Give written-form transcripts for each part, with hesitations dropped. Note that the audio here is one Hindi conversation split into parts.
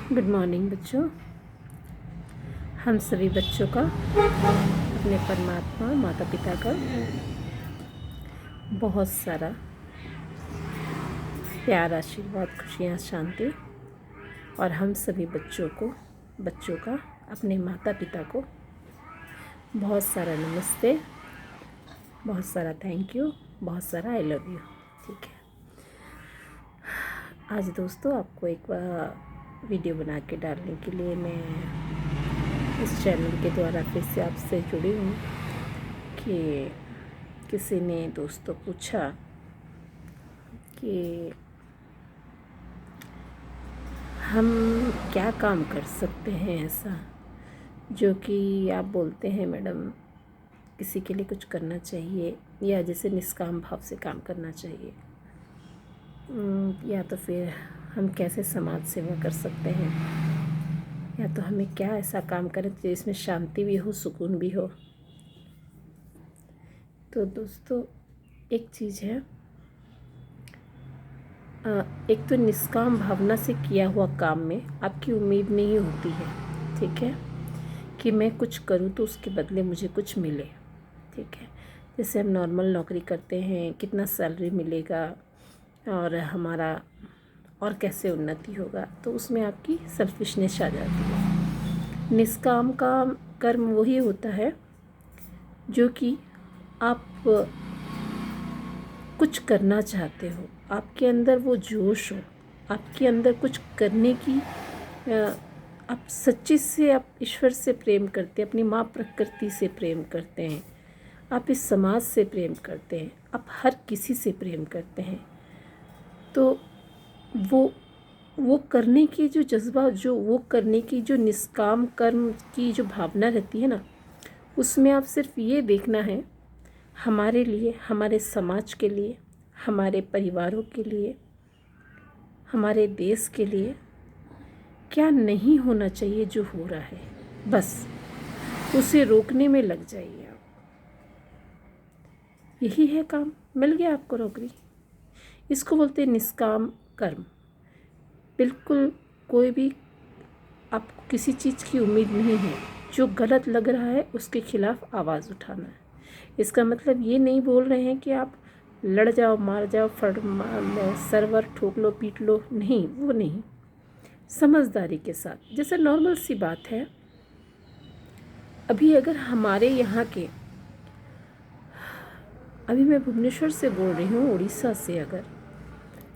गुड मॉर्निंग बच्चों। हम सभी बच्चों का अपने परमात्मा माता पिता का बहुत सारा प्यार, आशीर्वाद, खुशियाँ, शांति और हम सभी बच्चों का अपने माता पिता को बहुत सारा नमस्ते, बहुत सारा थैंक यू, बहुत सारा आई लव यू। ठीक है, आज दोस्तों आपको एक वीडियो बना के डालने के लिए मैं इस चैनल के द्वारा फिर से आपसे जुड़ी हूँ कि किसी ने दोस्तों पूछा कि हम क्या काम कर सकते हैं ऐसा जो कि आप बोलते हैं मैडम किसी के लिए कुछ करना चाहिए, या जैसे निष्काम भाव से काम करना चाहिए, या तो फिर हम कैसे समाज सेवा कर सकते हैं, या तो हमें क्या ऐसा काम करें जिसमें शांति भी हो, सुकून भी हो। तो दोस्तों एक चीज़ है, एक तो निष्काम भावना से किया हुआ काम में आपकी उम्मीद नहीं होती है, ठीक है, कि मैं कुछ करूं तो उसके बदले मुझे कुछ मिले। ठीक है, जैसे हम नॉर्मल नौकरी करते हैं, कितना सैलरी मिलेगा और हमारा और कैसे उन्नति होगा, तो उसमें आपकी सेल्फिशनेस आ जाती है। निष्काम का कर्म वही होता है जो कि आप कुछ करना चाहते हो, आपके अंदर वो जोश हो, आपके अंदर कुछ करने की आप सच्ची से आप ईश्वर से प्रेम करते हैं, अपनी माँ प्रकृति से प्रेम करते हैं, आप इस समाज से प्रेम करते हैं, आप हर किसी से प्रेम करते हैं। तो वो करने की जो जज्बा, जो वो करने की जो निष्काम कर्म की जो भावना रहती है ना, उसमें आप सिर्फ ये देखना है हमारे लिए, हमारे समाज के लिए, हमारे परिवारों के लिए, हमारे देश के लिए क्या नहीं होना चाहिए जो हो रहा है, बस उसे रोकने में लग जाइए आप। यही है काम, मिल गया आपको नौकरी। इसको बोलते हैं निष्काम कर्म। बिल्कुल कोई भी आपको किसी चीज़ की उम्मीद नहीं है, जो गलत लग रहा है उसके खिलाफ आवाज़ उठाना है। इसका मतलब ये नहीं बोल रहे हैं कि आप लड़ जाओ, मार जाओ, सरवर ठोक लो, पीट लो, नहीं, वो नहीं। समझदारी के साथ, जैसे नॉर्मल सी बात है। अभी अगर हमारे यहाँ के, अभी मैं भुवनेश्वर से बोल रही हूँ, उड़ीसा से, अगर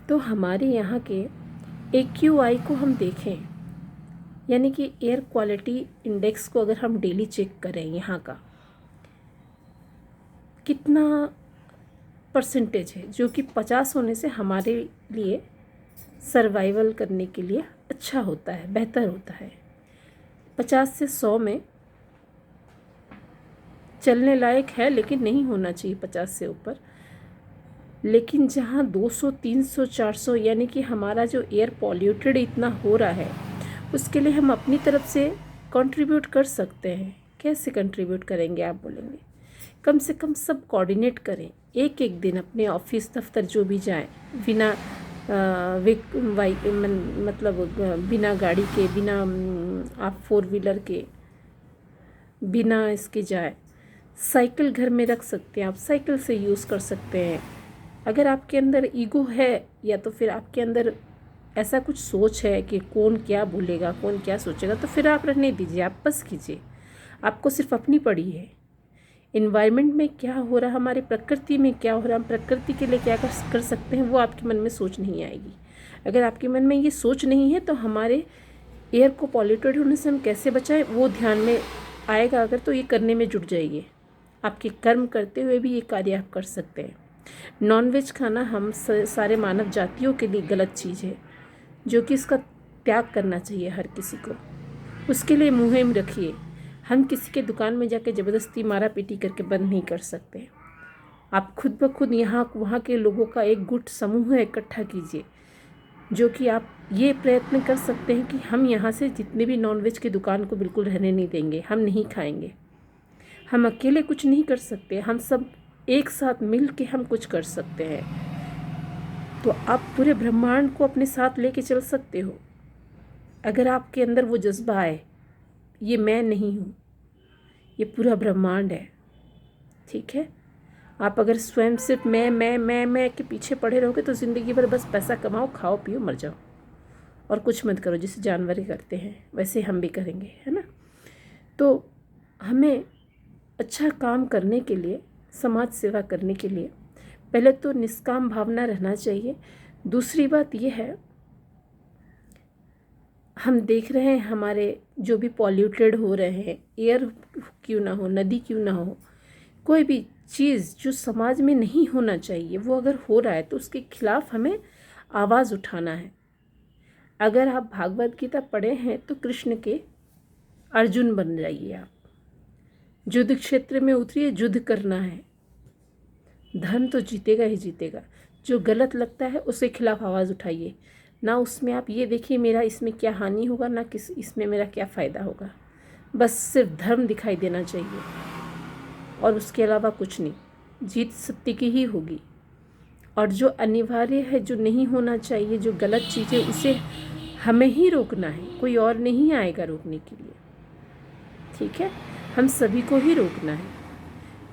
तो हमारे यहाँ के AQI को हम देखें, यानी कि एयर क्वालिटी इंडेक्स को अगर हम डेली चेक करें, यहाँ का कितना परसेंटेज है, जो कि 50 होने से हमारे लिए सर्वाइवल करने के लिए अच्छा होता है, बेहतर होता है। 50 से 100 में चलने लायक है, लेकिन नहीं होना चाहिए 50 से ऊपर। लेकिन जहाँ 200, 300, 400, यानी कि हमारा जो एयर पॉल्यूटेड इतना हो रहा है, उसके लिए हम अपनी तरफ से कंट्रीब्यूट कर सकते हैं। कैसे कंट्रीब्यूट करेंगे आप बोलेंगे? कम से कम सब कोऑर्डिनेट करें, एक एक दिन अपने ऑफिस दफ्तर जो भी जाएं, बिना मतलब बिना गाड़ी के, बिना आप 4 व्हीलर के, बिना इसके जाए। साइकिल घर में रख सकते हैं, आप साइकिल से यूज़ कर सकते हैं। अगर आपके अंदर ईगो है, या तो फिर आपके अंदर ऐसा कुछ सोच है कि कौन क्या बोलेगा, कौन क्या सोचेगा, तो फिर आप रहने दीजिए, आप बस कीजिए। आपको सिर्फ अपनी पड़ी है। इन्वायरमेंट में क्या हो रहा, हमारे प्रकृति में क्या हो रहा, हम प्रकृति के लिए क्या कर सकते हैं, वो आपके मन में सोच नहीं आएगी। अगर आपके मन में ये सोच नहीं है, तो हमारे एयर को पॉल्यूटेड होने से हम कैसे बचाएं, वो ध्यान में आएगा अगर, तो ये करने में जुट जाइए। आपके कर्म करते हुए भी ये कार्य आप कर सकते हैं। नॉनवेज खाना हम सारे मानव जातियों के लिए गलत चीज़ है, जो कि इसका त्याग करना चाहिए हर किसी को। उसके लिए मुहिम रखिए। हम किसी के दुकान में जाके ज़बरदस्ती मारा पीटी करके बंद नहीं कर सकते। आप खुद ब खुद यहाँ वहाँ के लोगों का एक गुट समूह इकट्ठा कीजिए, जो कि आप ये प्रयत्न कर सकते हैं कि हम यहाँ से जितने भी नॉनवेज की दुकान को बिल्कुल रहने नहीं देंगे, हम नहीं खाएंगे। हम अकेले कुछ नहीं कर सकते, हम सब एक साथ मिल के हम कुछ कर सकते हैं। तो आप पूरे ब्रह्मांड को अपने साथ लेके चल सकते हो। अगर आपके अंदर वो जज्बा आए, ये मैं नहीं हूँ, ये पूरा ब्रह्मांड है, ठीक है। आप अगर स्वयं सिर्फ मैं के पीछे पड़े रहोगे तो ज़िंदगी भर बस पैसा कमाओ, खाओ पियो, मर जाओ और कुछ मत करो, जैसे जानवर ही करते हैं वैसे हम भी करेंगे, है ना। तो हमें अच्छा काम करने के लिए, समाज सेवा करने के लिए पहले तो निष्काम भावना रहना चाहिए। दूसरी बात ये है, हम देख रहे हैं हमारे जो भी पॉल्यूटेड हो रहे हैं, एयर क्यों ना हो, नदी क्यों ना हो, कोई भी चीज़ जो समाज में नहीं होना चाहिए वो अगर हो रहा है तो उसके खिलाफ हमें आवाज़ उठाना है। अगर आप भागवत गीता पढ़े हैं तो कृष्ण के अर्जुन बन जाइए आप, युद्ध क्षेत्र में उतरिए, युद्ध करना है, धर्म तो जीतेगा ही जीतेगा। जो गलत लगता है उसके खिलाफ आवाज़ उठाइए, ना उसमें आप ये देखिए मेरा इसमें क्या हानि होगा, ना इसमें मेरा क्या फ़ायदा होगा, बस सिर्फ धर्म दिखाई देना चाहिए और उसके अलावा कुछ नहीं। जीत सत्य की ही होगी। और जो अनिवार्य है, जो नहीं होना चाहिए, जो गलत चीज़ है, उसे हमें ही रोकना है, कोई और नहीं आएगा रोकने के लिए, ठीक है, हम सभी को ही रोकना है।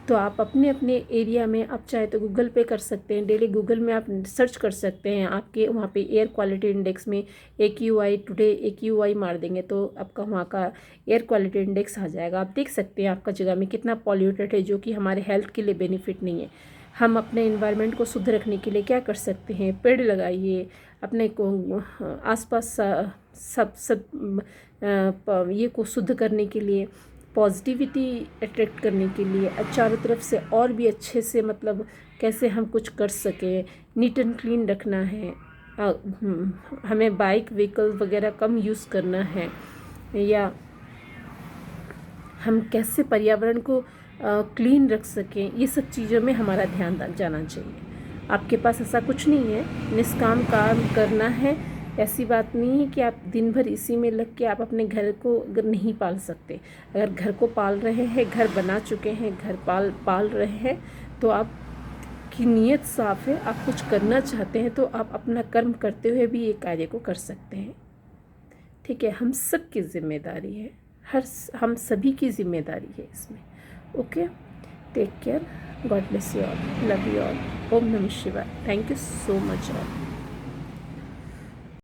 तो आप अपने अपने एरिया में, आप चाहे तो गूगल पे कर सकते हैं, डेली गूगल में आप सर्च कर सकते हैं, आपके वहाँ पे एयर क्वालिटी इंडेक्स में AQI टुडे AQI मार देंगे तो आपका वहाँ का एयर क्वालिटी इंडेक्स आ जाएगा। आप देख सकते हैं आपका जगह में कितना पॉल्यूटेड है, जो कि हमारे हेल्थ के लिए बेनिफिट नहीं है। हम अपने इन्वायरमेंट को शुद्ध रखने के लिए क्या कर सकते हैं, पेड़ लगाइए, अपने को आसपास सब ये को शुद्ध करने के लिए, पॉजिटिविटी अट्रैक्ट करने के लिए, चारों तरफ से और भी अच्छे से, मतलब कैसे हम कुछ कर सकें, नीट एंड क्लीन रखना है। हमें बाइक व्हीकल वगैरह कम यूज़ करना है, या हम कैसे पर्यावरण को क्लीन रख सकें, ये सब चीज़ों में हमारा ध्यान जाना चाहिए। आपके पास ऐसा कुछ नहीं है, निष्काम काम करना है, ऐसी बात नहीं है कि आप दिन भर इसी में लग के आप अपने घर को अगर नहीं पाल सकते। अगर घर को पाल रहे हैं, घर बना चुके हैं, घर पाल रहे हैं, तो आप की नीयत साफ़ है, आप कुछ करना चाहते हैं, तो आप अपना कर्म करते हुए भी ये कार्य को कर सकते हैं, ठीक है। हम सब की जिम्मेदारी है, हम सभी की जिम्मेदारी है इसमें। Okay, take care, God bless you all, love you all, ओम नमः शिवाय, thank you so much all.